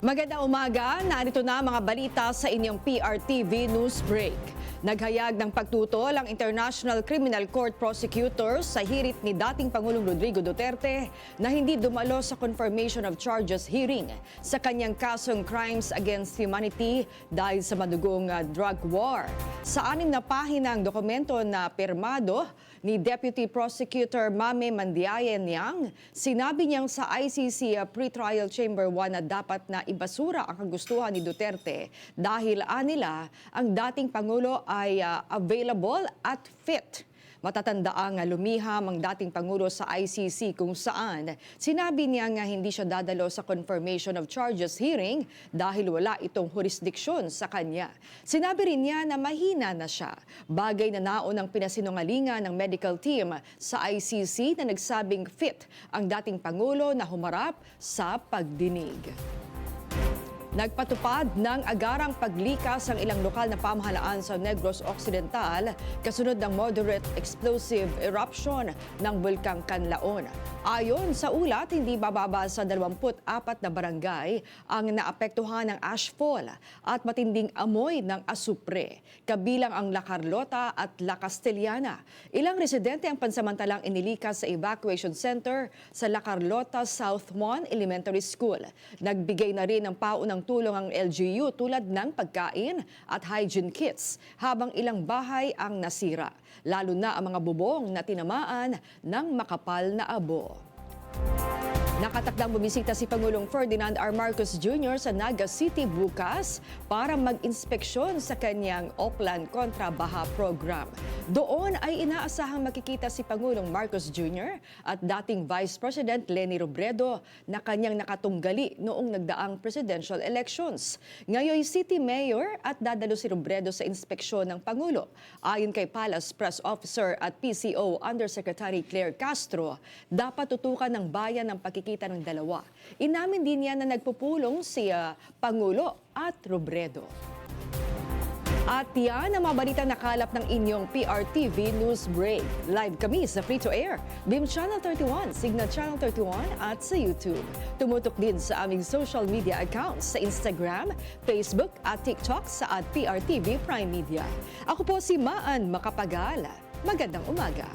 Magandang umaga, narito na mga balita sa inyong PRTV News Break. Naghayag ng pagtutol ang International Criminal Court prosecutors sa hirit ni dating Pangulong Rodrigo Duterte na hindi dumalo sa confirmation of charges hearing sa kanyang kasong crimes against humanity dahil sa madugong drug war. Sa 6 na pahinang dokumento na pirmado ni Deputy Prosecutor Mame Mandiaye-Niang, sinabi niyang sa ICC Pretrial Chamber 1 na dapat na ibasura ang kagustuhan ni Duterte dahil anila ang dating Pangulo ay available at fit. Matatandaang lumiham ang dating Pangulo sa ICC kung saan sinabi niya nga hindi siya dadalo sa confirmation of charges hearing dahil wala itong jurisdiksyon sa kanya. Sinabi rin niya na mahina na siya, bagay na naunang pinasinungalingan ng medical team sa ICC na nagsabing fit ang dating Pangulo na humarap sa pagdinig. Nagpatupad ng agarang paglikas ang ilang lokal na pamahalaan sa Negros Occidental kasunod ng moderate explosive eruption ng Bulkang Canlaon. Ayon sa ulat, hindi bababa sa 24 na barangay ang naapektuhan ng ashfall at matinding amoy ng asupre, kabilang ang La Carlota at La Castellana. Ilang residente ang pansamantalang inilikas sa evacuation center sa La Carlota South 1 Elementary School. Nagbigay na rin ng paunang tulong ang LGU tulad ng pagkain at hygiene kits habang ilang bahay ang nasira, lalo na ang mga bubong na tinamaan ng makapal na abo. Nakatakdang bumisita si Pangulong Ferdinand R. Marcos Jr. sa Naga City bukas para mag-inspeksyon sa kanyang Oplan Kontra Baha program. Doon ay inaasahang makikita si Pangulong Marcos Jr. at dating Vice President Leni Robredo na kanyang nakatunggali noong nagdaang presidential elections. Ngayon City Mayor at dadalo si Robredo sa inspeksyon ng Pangulo. Ayon kay Palace Press Officer at PCO Undersecretary Claire Castro, dapat tutukan ng bayan ng pakikita ng dalawa. Inamin din niya na nagpupulong si Pangulo at Robredo. At yan ang mga balita nakalap ng inyong PRTV News Break. Live kami sa Free-to-Air, BIM Channel 31, Signal Channel 31 at sa YouTube. Tumutok din sa aming social media accounts sa Instagram, Facebook at TikTok sa @PRTV Prime Media. Ako po si Maan Makapagal. Magandang umaga.